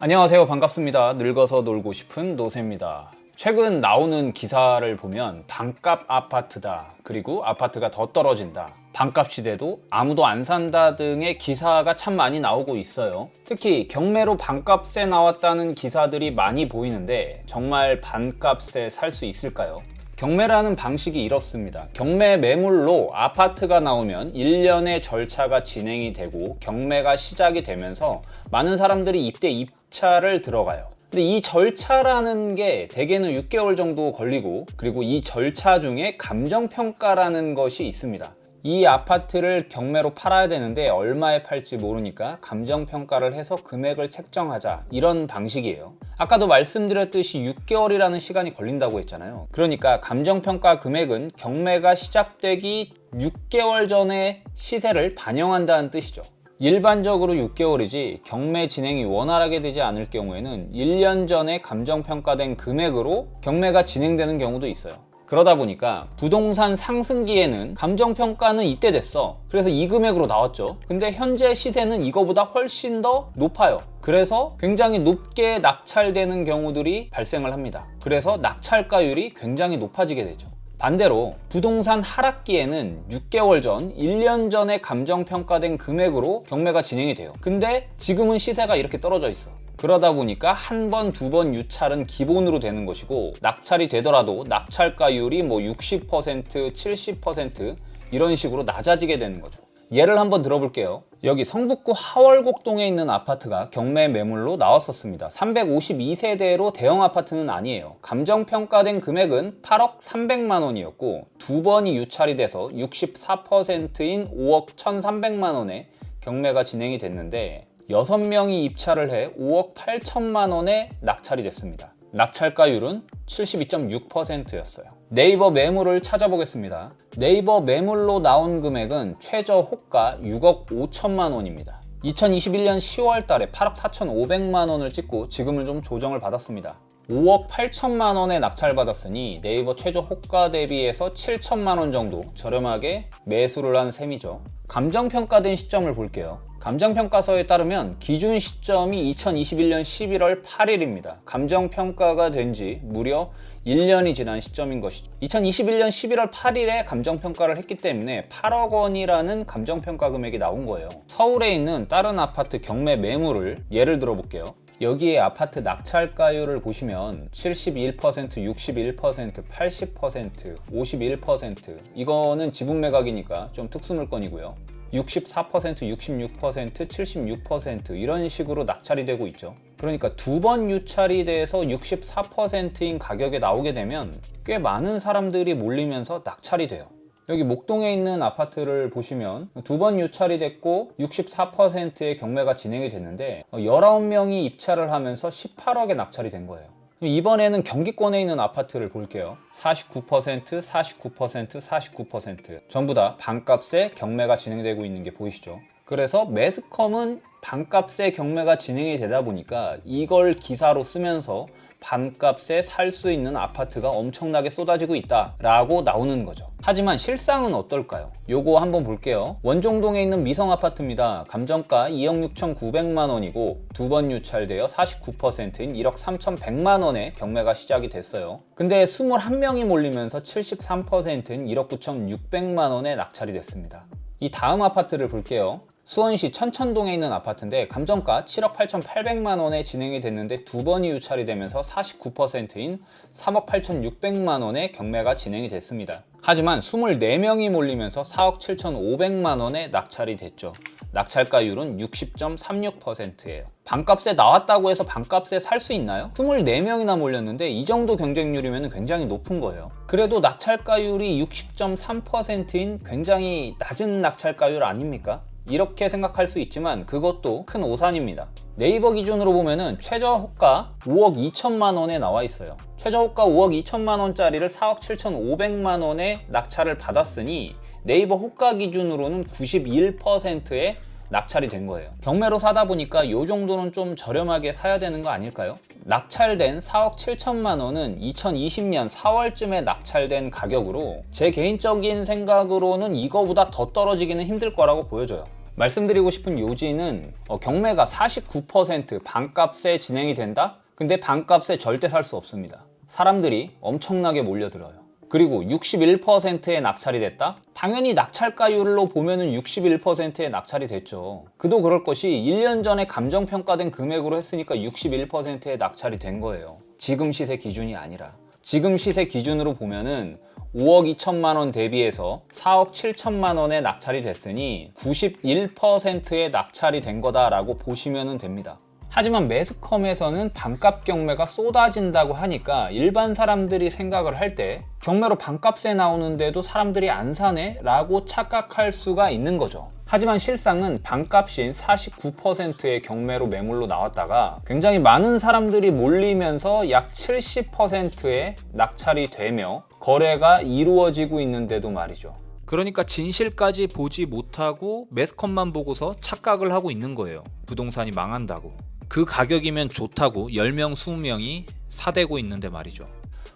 안녕하세요. 반갑습니다. 늙어서 놀고 싶은 노세입니다. 최근 나오는 기사를 보면 반값 아파트다, 그리고 아파트가 더 떨어진다, 반값 시대도 아무도 안 산다 등의 기사가 참 많이 나오고 있어요. 특히 경매로 반값에 나왔다는 기사들이 많이 보이는데 정말 반값에 살 수 있을까요? 경매라는 방식이 이렇습니다. 경매 매물로 아파트가 나오면 일련의 절차가 진행이 되고 경매가 시작이 되면서 많은 사람들이 입차를 들어가요. 근데 이 절차라는 게 대개는 6개월 정도 걸리고, 그리고 이 절차 중에 감정평가라는 것이 있습니다. 이 아파트를 경매로 팔아야 되는데 얼마에 팔지 모르니까 감정평가를 해서 금액을 책정하자, 이런 방식이에요. 아까도 말씀드렸듯이 6개월이라는 시간이 걸린다고 했잖아요. 그러니까 감정평가 금액은 경매가 시작되기 6개월 전에 시세를 반영한다는 뜻이죠. 일반적으로 6개월이지 경매 진행이 원활하게 되지 않을 경우에는 1년 전에 감정평가된 금액으로 경매가 진행되는 경우도 있어요. 그러다 보니까 부동산 상승기에는 감정평가는 이때 됐어, 그래서 이 금액으로 나왔죠. 근데 현재 시세는 이거보다 훨씬 더 높아요. 그래서 굉장히 높게 낙찰되는 경우들이 발생을 합니다. 그래서 낙찰가율이 굉장히 높아지게 되죠. 반대로 부동산 하락기에는 6개월 전, 1년 전에 감정평가된 금액으로 경매가 진행이 돼요. 근데 지금은 시세가 이렇게 떨어져 있어. 그러다 보니까 한 번, 두 번 유찰은 기본으로 되는 것이고, 낙찰이 되더라도 낙찰가율이 60%, 70% 이런 식으로 낮아지게 되는 거죠. 예를 한번 들어볼게요. 여기 성북구 하월곡동에 있는 아파트가 경매 매물로 나왔었습니다. 352세대로 대형 아파트는 아니에요. 감정평가된 금액은 8억 300만 원이었고 두 번이 유찰이 돼서 64%인 5억 1,300만 원에 경매가 진행이 됐는데 6명이 입찰을 해 5억 8천만 원에 낙찰이 됐습니다. 낙찰가율은 72.6%였어요. 네이버 매물을 찾아보겠습니다. 네이버 매물로 나온 금액은 최저 호가 6억 5천만 원입니다. 2021년 10월 달에 8억 4,500만 원을 찍고 지금은 좀 조정을 받았습니다. 5억 8천만 원에 낙찰받았으니 네이버 최저 호가 대비해서 7천만 원 정도 저렴하게 매수를 한 셈이죠. 감정평가된 시점을 볼게요. 감정평가서에 따르면 기준 시점이 2021년 11월 8일입니다. 감정평가가 된 지 무려 1년이 지난 시점인 것이죠. 2021년 11월 8일에 감정평가를 했기 때문에 8억 원이라는 감정평가 금액이 나온 거예요. 서울에 있는 다른 아파트 경매 매물을 예를 들어 볼게요. 여기에 아파트 낙찰가율을 보시면 71%, 61%, 80%, 51%, 이거는 지분 매각이니까 좀 특수물건이고요. 64%, 66%, 76% 이런 식으로 낙찰이 되고 있죠. 그러니까 두 번 유찰이 돼서 64%인 가격에 나오게 되면 꽤 많은 사람들이 몰리면서 낙찰이 돼요. 여기 목동에 있는 아파트를 보시면 두 번 유찰이 됐고 64%의 경매가 진행이 됐는데 19명이 입찰을 하면서 18억에 낙찰이 된 거예요. 이번에는 경기권에 있는 아파트를 볼게요. 49%, 49%, 49% 전부 다 반값에 경매가 진행되고 있는 게 보이시죠? 그래서 매스컴은 반값에 경매가 진행이 되다 보니까 이걸 기사로 쓰면서 반값에 살 수 있는 아파트가 엄청나게 쏟아지고 있다 라고 나오는 거죠. 하지만 실상은 어떨까요? 요거 한번 볼게요. 원종동에 있는 미성 아파트입니다. 감정가 2억 6,900만 원이고 두 번 유찰되어 49%인 1억 3,100만 원에 경매가 시작이 됐어요. 근데 21명이 몰리면서 73%인 1억 9,600만 원에 낙찰이 됐습니다. 이 다음 아파트를 볼게요. 수원시 천천동에 있는 아파트인데 감정가 7억 8,800만 원에 진행이 됐는데 두 번이 유찰이 되면서 49%인 3억 8,600만 원에 경매가 진행이 됐습니다. 하지만 24명이 몰리면서 4억 7,500만 원에 낙찰이 됐죠. 낙찰가율은 60.36%예요. 반값에 나왔다고 해서 반값에 살 수 있나요? 24명이나 몰렸는데 이 정도 경쟁률이면 굉장히 높은 거예요. 그래도 낙찰가율이 60.3%인 굉장히 낮은 낙찰가율 아닙니까? 이렇게 생각할 수 있지만 그것도 큰 오산입니다. 네이버 기준으로 보면은 최저 호가 5억 2천만 원에 나와 있어요. 최저 호가 5억 2천만 원짜리를 4억 7,500만 원에 낙찰을 받았으니 네이버 호가 기준으로는 91%의 낙찰이 된 거예요. 경매로 사다 보니까 이 정도는 좀 저렴하게 사야 되는 거 아닐까요? 낙찰된 4억 7천만 원은 2020년 4월쯤에 낙찰된 가격으로 제 개인적인 생각으로는 이거보다 더 떨어지기는 힘들 거라고 보여져요. 말씀드리고 싶은 요지는 경매가 49% 반값에 진행이 된다? 근데 반값에 절대 살 수 없습니다. 사람들이 엄청나게 몰려들어요. 그리고 61%의 낙찰이 됐다? 당연히 낙찰가율로 보면은 61%의 낙찰이 됐죠. 그도 그럴 것이 1년 전에 감정평가된 금액으로 했으니까 61%의 낙찰이 된 거예요. 지금 시세 기준이 아니라. 지금 시세 기준으로 보면은 5억 2천만 원 대비해서 4억 7천만 원의 낙찰이 됐으니 91%의 낙찰이 된 거다라고 보시면 됩니다. 하지만 매스컴에서는 반값 경매가 쏟아진다고 하니까 일반 사람들이 생각을 할 때 경매로 반값에 나오는데도 사람들이 안 사네? 라고 착각할 수가 있는 거죠. 하지만 실상은 반값인 49%의 경매로 매물로 나왔다가 굉장히 많은 사람들이 몰리면서 약 70%의 낙찰이 되며 거래가 이루어지고 있는데도 말이죠. 그러니까 진실까지 보지 못하고 매스컴만 보고서 착각을 하고 있는 거예요. 부동산이 망한다고. 그 가격이면 좋다고 10명, 20명이 사대고 있는데 말이죠.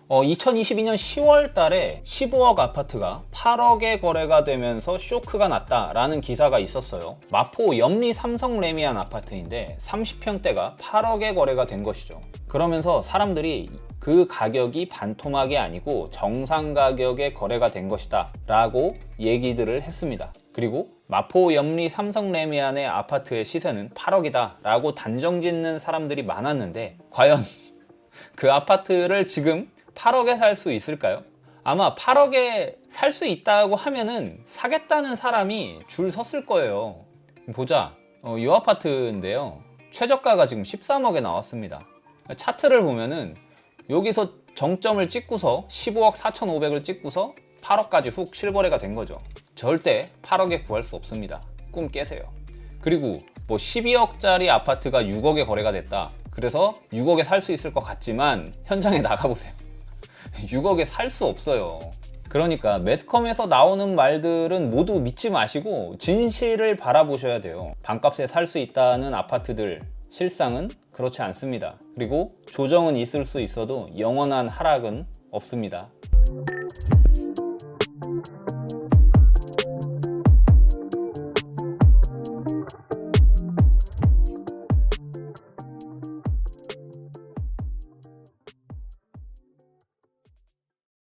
2022년 10월 달에 15억 아파트가 8억에 거래가 되면서 쇼크가 났다라는 기사가 있었어요. 마포 염리 삼성 레미안 아파트인데 30평대가 8억에 거래가 된 것이죠. 그러면서 사람들이 그 가격이 반토막이 아니고 정상 가격에 거래가 된 것이다 라고 얘기들을 했습니다. 그리고 마포 염리 삼성 레미안의 아파트의 시세는 8억이다 라고 단정 짓는 사람들이 많았는데 과연 그 아파트를 지금 8억에 살 수 있을까요? 아마 8억에 살 수 있다고 하면은 사겠다는 사람이 줄 섰을 거예요. 보자. 이 아파트인데요. 최저가가 지금 13억에 나왔습니다. 차트를 보면은 여기서 정점을 찍고서 15억 4,500을 찍고서 8억까지 훅 실거래가 된 거죠. 절대 8억에 구할 수 없습니다. 꿈 깨세요. 그리고 뭐 12억짜리 아파트가 6억에 거래가 됐다. 그래서 6억에 살 수 있을 것 같지만 현장에 나가보세요. 6억에 살 수 없어요. 그러니까 매스컴에서 나오는 말들은 모두 믿지 마시고 진실을 바라보셔야 돼요. 반값에 살 수 있다는 아파트들 실상은 그렇지 않습니다. 그리고 조정은 있을 수 있어도 영원한 하락은 없습니다.